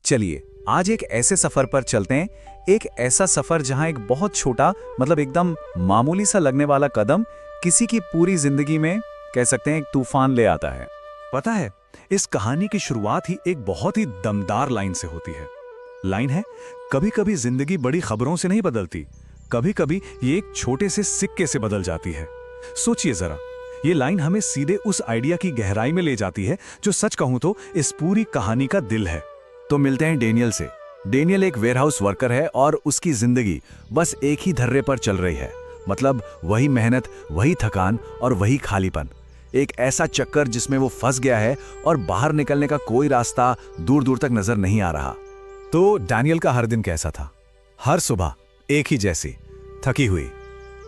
चलिए आज एक ऐसे सफर पर चलते हैं, एक ऐसा सफर जहां एक बहुत छोटा मतलब एकदम मामूली सा लगने वाला कदम किसी की पूरी जिंदगी में कह सकते हैं एक तूफान ले आता है। पता है, इस कहानी की शुरुआत ही एक बहुत ही दमदार लाइन से होती है। लाइन है, कभी कभी जिंदगी बड़ी खबरों से नहीं बदलती, कभी कभी ये एक छोटे से सिक्के से बदल जाती है। सोचिए जरा, ये लाइन हमें सीधे उस आइडिया की गहराई में ले जाती है जो सच कहूं तो इस पूरी कहानी का दिल है। तो मिलते हैं डेनियल से। डेनियल एक वेयरहाउस वर्कर है और उसकी जिंदगी बस एक ही धर्रे पर चल रही है, मतलब वही मेहनत, वही थकान और वही खालीपन। एक ऐसा चक्कर जिसमें वो फंस गया है और बाहर निकलने का कोई रास्ता दूर दूर तक नजर नहीं आ रहा। तो डैनियल का हर दिन कैसा था? हर सुबह एक ही जैसी, थकी हुई।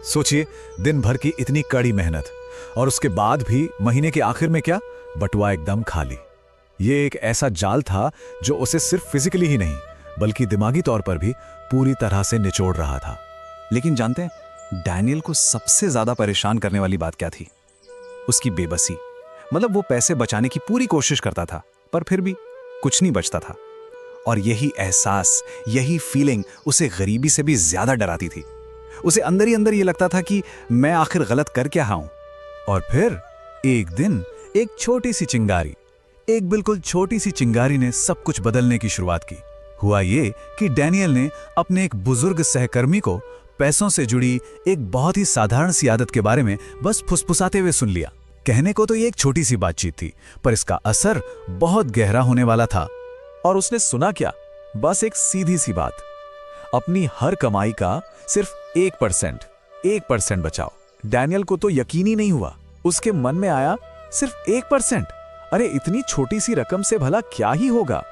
सोचिए, दिन भर की इतनी कड़ी मेहनत और उसके बाद भी महीने के आखिर में क्या, बटुआ एकदम खाली। ये एक ऐसा जाल था जो उसे सिर्फ फिजिकली ही नहीं बल्कि दिमागी तौर पर भी पूरी तरह से निचोड़ रहा था। लेकिन जानते हैं, डैनियल को सबसे ज्यादा परेशान करने वाली बात क्या थी? उसकी बेबसी। मतलब वो पैसे बचाने की पूरी कोशिश करता था पर फिर भी कुछ नहीं बचता था। और यही एहसास, यही फीलिंग उसे गरीबी से भी ज्यादा डराती थी। उसे अंदर ही अंदर ये लगता था कि मैं आखिर गलत कर क्या हूं। और फिर एक दिन एक छोटी सी चिंगारी, एक बिल्कुल छोटी सी चिंगारी ने सब कुछ बदलने की शुरुआत की। हुआ ये कि डैनियल ने अपने एक बुजुर्ग सहकर्मी को पैसों से जुड़ी एक बहुत ही साधारण सी आदत के बारे में बस फुसफुसाते हुए सुन लिया। कहने को तो ये एक छोटी सी बातचीत थी, पर इसका असर बहुत गहरा होने वाला था। और उसने सुना क्या? बस एक सीधी सी बात, अपनी हर कमाई का सिर्फ 1% बचाओ। डैनियल को तो यकीन ही नहीं हुआ। उसके मन में आया, सिर्फ 1%? अरे इतनी छोटी सी रकम से भला क्या ही होगा,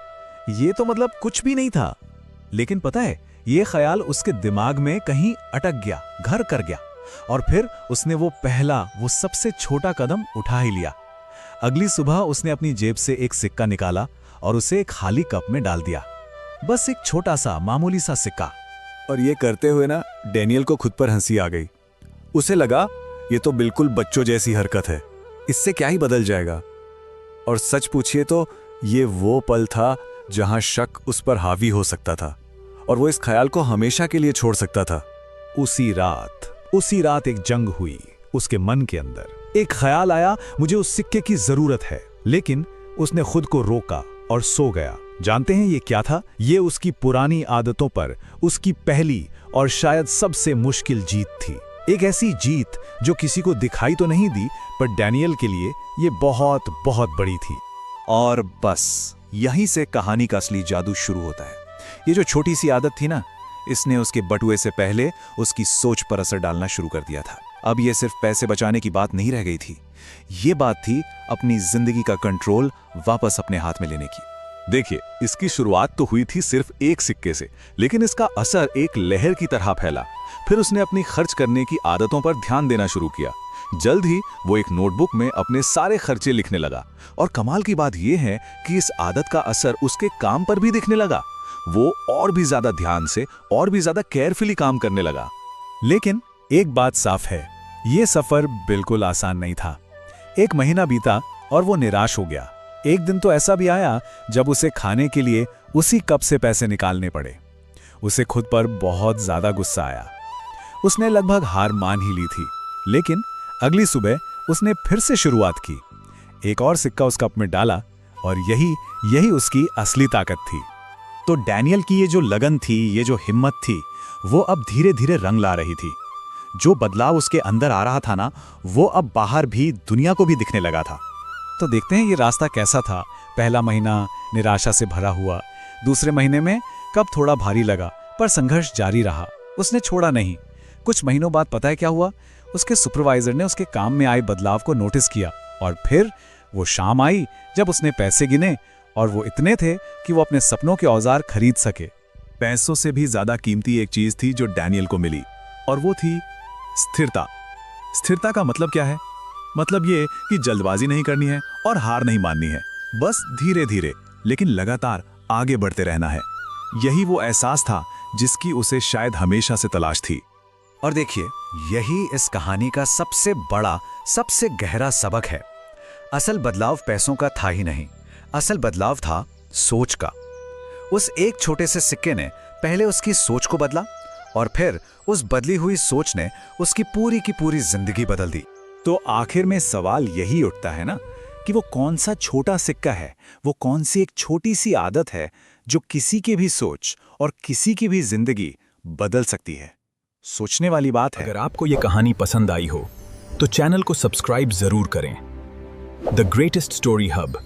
ये तो मतलब कुछ भी नहीं था। लेकिन पता है, ये ख्याल उसके दिमाग में कहीं अटक गया, घर कर गया। और फिर उसने वो सबसे छोटा कदम उठा ही लिया। अगली सुबह उसने अपनी जेब से एक सिक्का निकाला और उसे एक खाली कप में डाल दिया। बस एक छोटा सा मामूली सा सिक्का। और ये करते हुए ना, डैनियल को खुद पर हंसी आ गई। उसे लगा ये तो बिल्कुल बच्चों जैसी हरकत है, इससे क्या ही बदल जाएगा। और सच पूछिए तो ये वो पल था जहां शक उस पर हावी हो सकता था और वो इस ख्याल को हमेशा के लिए छोड़ सकता था। उसी रात एक जंग हुई उसके मन के अंदर। एक ख्याल आया, मुझे उस सिक्के की जरूरत है, लेकिन उसने खुद को रोका और सो गया। जानते हैं ये क्या था? ये उसकी पुरानी आदतों पर उसकी पहली और शायद सबसे मुश्किल जीत थी। एक ऐसी जीत जो किसी को दिखाई तो नहीं दी, पर डैनियल के लिए ये बहुत बहुत बड़ी थी। और बस यहीं से कहानी का असली जादू शुरू होता है। ये जो छोटी सी आदत थी ना, इसने उसके बटुए से पहले उसकी सोच पर असर डालना शुरू कर दिया था। अब ये सिर्फ पैसे बचाने की बात नहीं रह गई थी, ये बात थी अपनी जिंदगी का कंट्रोल वापस अपने हाथ में लेने की। देखिए, इसकी शुरुआत तो हुई थी सिर्फ एक सिक्के से, लेकिन इसका असर एक लहर की तरह फैला। फिर उसने अपनी खर्च करने की आदतों पर ध्यान देना शुरू किया। जल्द ही वो एक नोटबुक में अपने सारे खर्चे लिखने लगा। और कमाल की बात यह है कि इस आदत का असर उसके काम पर भी दिखने लगा। वो और भी ज्यादा ध्यान से, और भी ज्यादा केयरफुली काम करने लगा। लेकिन एक बात साफ है, ये सफर बिल्कुल आसान नहीं था। एक महीना बीता और वो निराश हो गया। एक दिन तो ऐसा भी आया जब उसे खाने के लिए उसी कप से पैसे निकालने पड़े। उसे खुद पर बहुत ज्यादा गुस्सा आया। उसने लगभग हार मान ही ली थी। लेकिन अगली सुबह उसने फिर से शुरुआत की। एक और सिक्का उस कप में डाला और यही उसकी असली ताकत थी। तो डैनियल की ये जो लगन थी, ये जो हिम्मत थी, वो अब धीरे धीरे रंग ला रही थी। जो बदलाव उसके अंदर आ रहा था ना, वो अब बाहर भी दुनिया को भी दिखने लगा था। तो देखते हैं ये रास्ता कैसा था। पहला महीना निराशा से भरा हुआ। दूसरे महीने में कब थोड़ा भारी लगा, पर संघर्ष जारी रहा। उसने छोड़ा नहीं। कुछ महीनों बाद पता है क्या हुआ? उसके सुपरवाइजर ने उसके काम में आए बदलाव को नोटिस किया। और फिर वो शाम आई जब उसने पैसे गिने, और वो इतने थे कि वो अपने सपनों के औजार खरीद सके। पैसों से भी ज्यादा कीमती एक चीज थी जो डैनियल को मिली, और वो थी स्थिरता। स्थिरता का मतलब क्या है? मतलब ये कि जल्दबाजी नहीं करनी है और हार नहीं माननी है। बस धीरे धीरे लेकिन लगातार आगे बढ़ते रहना है। यही वो एहसास था जिसकी उसे शायद हमेशा से तलाश थी। और देखिए, यही इस कहानी का सबसे बड़ा, सबसे गहरा सबक है। असल बदलाव पैसों का था ही नहीं, असल बदलाव था सोच का। उस एक छोटे से सिक्के ने पहले उसकी सोच को बदला और फिर उस बदली हुई सोच ने उसकी पूरी की पूरी जिंदगी बदल दी। तो आखिर में सवाल यही उठता है ना कि वो कौन सा छोटा सिक्का है, वो कौन सी एक छोटी सी आदत है जो किसी की भी सोच और किसी की भी जिंदगी बदल सकती है। सोचने वाली बात है। अगर आपको ये कहानी पसंद आई हो तो चैनल को सब्सक्राइब जरूर करें। The greatest story hub